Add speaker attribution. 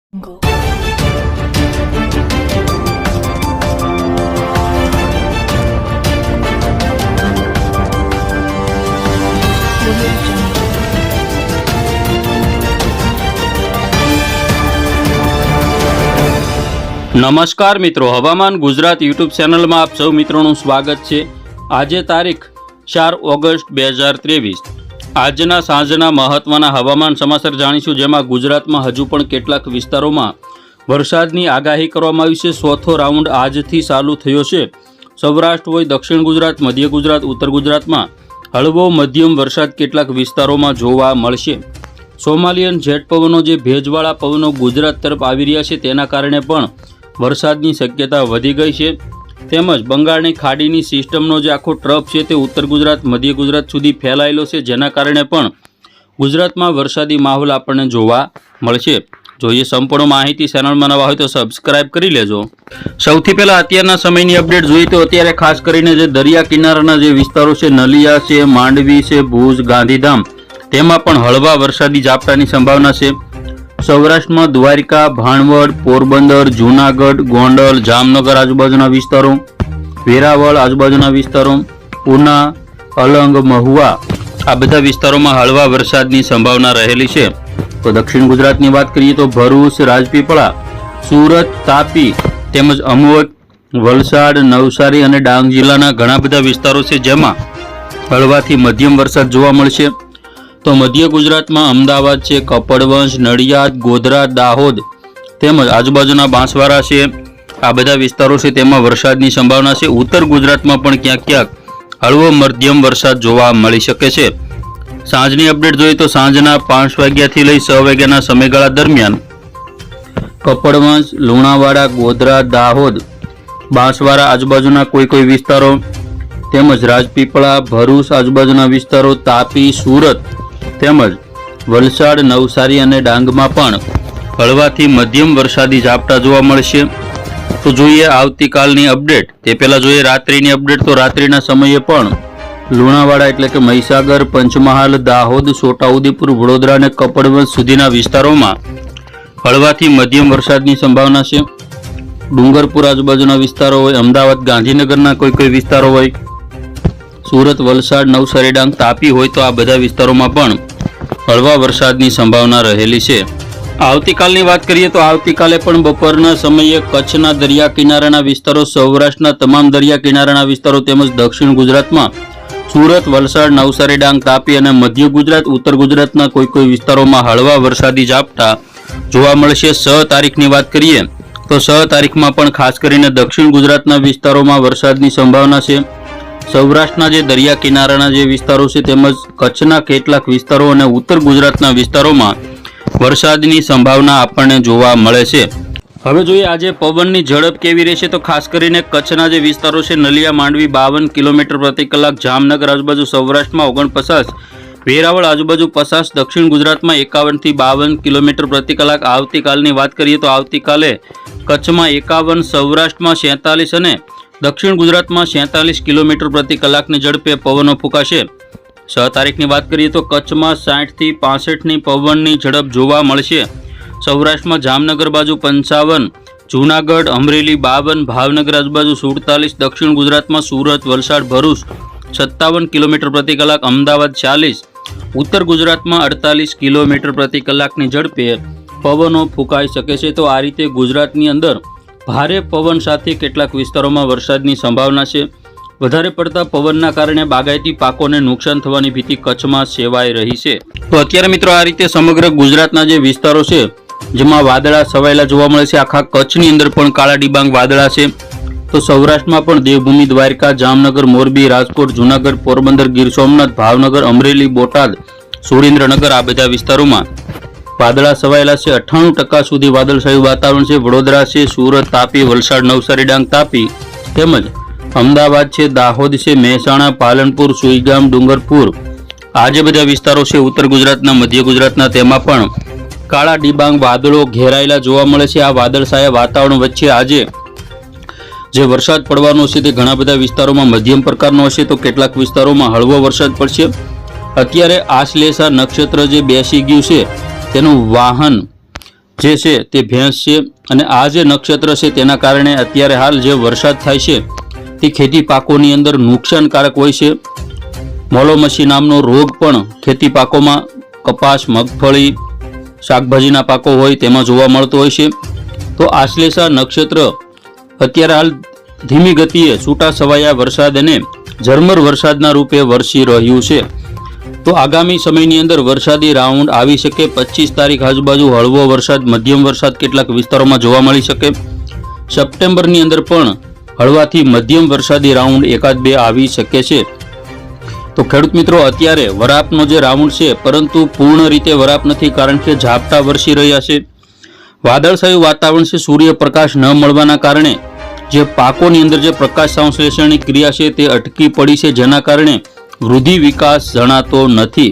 Speaker 1: નમસ્કાર મિત્રો, હવામાન ગુજરાત યુટ્યુબ ચેનલમાં આપ સૌ મિત્રોનું સ્વાગત છે। આજે તારીખ 4 ઓગસ્ટ 2023 આજના સાંજના મહત્વના હવામાન સમાચાર જાણીશું, જેમાં ગુજરાતમાં હજુ પણ કેટલાક વિસ્તારોમાં વરસાદની આગાહી કરવામાં આવી છે। ચોથો રાઉન્ડ આજથી ચાલુ થયો છે। સૌરાષ્ટ્ર હોય, દક્ષિણ ગુજરાત, મધ્ય ગુજરાત, ઉત્તર ગુજરાતમાં હળવો મધ્યમ વરસાદ કેટલાક વિસ્તારોમાં જોવા મળશે। સોમાલિયન જેટ પવનો, જે ભેજવાળા પવનો ગુજરાત તરફ આવી રહ્યા છે, તેના કારણે પણ વરસાદની શક્યતા વધી ગઈ છે। તેમજ બંગાળની ખાડીની સિસ્ટમનો જે આખો ટ્રફ છે તે ઉત્તર ગુજરાત, મધ્ય ગુજરાત સુધી ફેલાયેલો છે, જેના કારણે પણ ગુજરાતમાં વરસાદી માહોલ આપણને જોવા મળશે। જોઈએ સંપૂર્ણ માહિતી। ચેનલમાં નવા હોય તો સબસ્ક્રાઇબ કરી લેજો। સૌથી પહેલાં અત્યારના સમયની અપડેટ જોઈએ તો અત્યારે ખાસ કરીને જે દરિયા કિનારાના જે વિસ્તારો છે, નલિયા છે, માંડવી છે, ભુજ, ગાંધીધામ, તેમાં પણ હળવા વરસાદી ઝાપટાની સંભાવના છે। સૌરાષ્ટ્રમાં દ્વારકા, ભાણવડ, પોરબંદર, જૂનાગઢ, ગોંડલ, જામનગર આજુબાજુના વિસ્તારો, વેરાવળ આજુબાજુના વિસ્તારો, ઉના, અલંગ, મહુવા, આ બધા વિસ્તારોમાં હળવા વરસાદની સંભાવના રહેલી છે। તો દક્ષિણ ગુજરાતની વાત કરીએ તો ભરૂચ, રાજપીપળા, સુરત, તાપી તેમજ અમોદ, વલસાડ, નવસારી અને ડાંગ જિલ્લાના ઘણા બધા વિસ્તારો છે, જેમાં હળવાથી મધ્યમ વરસાદ જોવા મળશે। તો મધ્ય ગુજરાતમાં અમદાવાદ છે, કપડવંજ, નડિયાદ, ગોધરા, દાહોદ તેમજ આજુબાજુના બાંસવાડા છે, આ બધા વિસ્તારો છે, તેમાં વરસાદની સંભાવના છે। ઉત્તર ગુજરાતમાં પણ ક્યાંક ક્યાંક હળવો મધ્યમ વરસાદ જોવા મળી શકે છે। સાંજની અપડેટ જોઈએ તો સાંજના 5 વાગ્યાથી લઈ 6 વાગ્યાના સમયગાળા દરમિયાન કપડવંજ, લુણાવાડા, ગોધરા, દાહોદ, બાંસવાડા આજુબાજુના કોઈ વિસ્તારો તેમજ રાજપીપળા, ભરૂચ આજુબાજુના વિસ્તારો, તાપી, સુરત તેમજ વલસાડ, નવસારી અને ડાંગમાં પણ હળવાથી મધ્યમ વરસાદી ઝાપટા જોવા મળશે। તો જોઈએ આવતીકાલની અપડેટ। તે પહેલાં જોઈએ રાત્રિની અપડેટ। તો રાત્રિના સમયે પણ લુણાવાડા એટલે કે મહીસાગર, પંચમહાલ, દાહોદ, છોટાઉદેપુર, વડોદરા અને કપડવંજ સુધીના વિસ્તારોમાં હળવાથી મધ્યમ વરસાદની સંભાવના છે। ડુંગરપુર આજુબાજુના વિસ્તારો હોય, અમદાવાદ, ગાંધીનગરના કોઈ વિસ્તારો હોય, સુરત, વલસાડ, નવસારી, ડાંગ, તાપી હોય, તો આ બધા વિસ્તારોમાં પણ હળવા વરસાદની સંભાવના રહેલી છે। આવતીકાલની વાત કરીએ તો આવતીકાલે પણ બપોરના સમયે કચ્છના દરિયા કિનારાના વિસ્તારો, સૌરાષ્ટ્રના તમામ દરિયા કિનારાના વિસ્તારો તેમજ દક્ષિણ ગુજરાતમાં સુરત, વલસાડ, નવસારી, ડાંગ, તાપી અને મધ્ય ગુજરાત, ઉત્તર ગુજરાતના કોઈ વિસ્તારોમાં હળવા વરસાદી ઝાપટા જોવા મળશે। 6 તારીખની વાત કરીએ તો 6 તારીખમાં પણ ખાસ કરીને દક્ષિણ ગુજરાતના વિસ્તારોમાં વરસાદની સંભાવના છે। સૌરાષ્ટ્રના જે દરિયા કિનારાના જે વિસ્તારો છે તેમજ કચ્છના કેટલાક વિસ્તારો અને ઉત્તર ગુજરાતના વિસ્તારોમાં વરસાદની સંભાવના આપણને જોવા મળે છે। હવે જોઈએ આજે પવનની ઝડપ કેવી રહેશે। તો ખાસ કરીને કચ્છના જે વિસ્તારો છે, નલિયા, માંડવી 52 કિલોમીટર પ્રતિ કલાક, જામનગર આજુબાજુ સૌરાષ્ટ્રમાં 49, વેરાવળ આજુબાજુ 50, દક્ષિણ ગુજરાતમાં 51 થી 52 કિલોમીટર પ્રતિ કલાક। આવતીકાલની વાત કરીએ તો આવતીકાલે કચ્છમાં 51, સૌરાષ્ટ્રમાં 47 અને દક્ષિણ ગુજરાતમાં 47 કિલોમીટર પ્રતિ કલાકની ઝડપે પવનો ફૂંકાશે। 6 તારીખની વાત કરીએ તો કચ્છમાં 60 થી 65ની પવનની ઝડપ જોવા મળશે। સૌરાષ્ટ્રમાં જામનગર બાજુ 55, જૂનાગઢ, અમરેલી 52, ભાવનગર આજુબાજુ 47, દક્ષિણ ગુજરાતમાં સુરત, વલસાડ, ભરૂચ 57 કિલોમીટર પ્રતિ કલાક, અમદાવાદ 40, ઉત્તર ગુજરાતમાં 48 કિલોમીટર પ્રતિ કલાકની ઝડપે પવનો ફૂંકાઈ શકે છે। તો આ રીતે ગુજરાતની અંદર ભારે પવન સાથે કેટલાક વિસ્તારોમાં વરસાદની સંભાવના છે। વધારે પડતા પવનના કારણે બાગાયતી પાકોને નુકસાન થવાની ભીતિ કચ્છમાં સેવાઈ રહી છે। તો અત્યારે મિત્રો આ રીતે સમગ્ર ગુજરાતના જે વિસ્તારો છે, જેમાં વાદળા છવાયેલા જોવા મળે છે, આખા કચ્છની અંદર પણ કાળા ડિબાંગ વાદળા છે। તો સૌરાષ્ટ્રમાં પણ દેવભૂમિ, દ્વારકા, જામનગર, મોરબી, રાજકોટ, જૂનાગઢ, પોરબંદર, ગીર સોમનાથ, ભાવનગર, અમરેલી, બોટાદ, સુરેન્દ્રનગર આ બધા વિસ્તારોમાં વાદળા છવાયેલા છે। 98% સુધી વાદળછાયું વાતાવરણ છે। વડોદરા છે, સુરત, તાપી, વલસાડ, નવસારી, ડાંગ, તાપી તેમજ અમદાવાદ છે, દાહોદ છે, મહેસાણા, પાલનપુર, સુઈગામ, ડુંગરપુર આ જે બધા વિસ્તારો છે ઉત્તર ગુજરાતના, મધ્ય ગુજરાતના, તેમાં પણ કાળા ડિબાંગ વાદળો ઘેરાયેલા જોવા મળે છે। આ વાદળછાયા વાતાવરણ વચ્ચે આજે જે વરસાદ પડવાનો છે તે ઘણા બધા વિસ્તારોમાં મધ્યમ પ્રકારનો હશે, તો કેટલાક વિસ્તારોમાં હળવો વરસાદ પડશે। અત્યારે આશ્લેષા નક્ષત્ર જે બેસી ગયું છે તેનું વાહન જે છે તે ભેંસ છે અને આ જે નક્ષત્ર છે તેના કારણે અત્યારે હાલ જે વરસાદ થાય છે તે ખેતી પાકોની અંદર નુકસાનકારક હોય છે. મોલોમસી નામનો રોગ પણ ખેતી પાકોમાં કપાસ, મગફળી, શાકભાજીના પાકો હોય તેમાં જોવા મળતો હોય છે. તો આશ્લેષા નક્ષત્ર અત્યારે હાલ ધીમી ગતિએ છૂટા છવાયા વરસાદ અને ઝરમર વરસાદના રૂપે વરસી રહ્યું છે. તો આગામી સમયની અંદર વરસાદી રાઉન્ડ આવી શકે. 25 તારીખ આજુબાજુ હળવો વરસાદ, મધ્યમ વરસાદ કેટલાક વિસ્તારોમાં જોવા મળી શકે. સપ્ટેમ્બરની અંદર પણ હળવાથી મધ્યમ વરસાદી રાઉન્ડ એકાદ બે આવી શકે છે. તો ખેડૂત મિત્રો, અત્યારે વરાપનો જે રાઉન્ડ છે પરંતુ પૂર્ણ રીતે વરાપ નથી, કારણ કે ઝાપટા વરસી રહ્યા છે. વાદળછાયું વાતાવરણ છે. સૂર્યપ્રકાશ ન મળવાના કારણે જે પાકોની અંદર જે પ્રકાશ સંશ્લેષણની ક્રિયા છે તે અટકી પડી છે, જેના કારણે વૃદ્ધિ વિકાસ જણાતો નથી.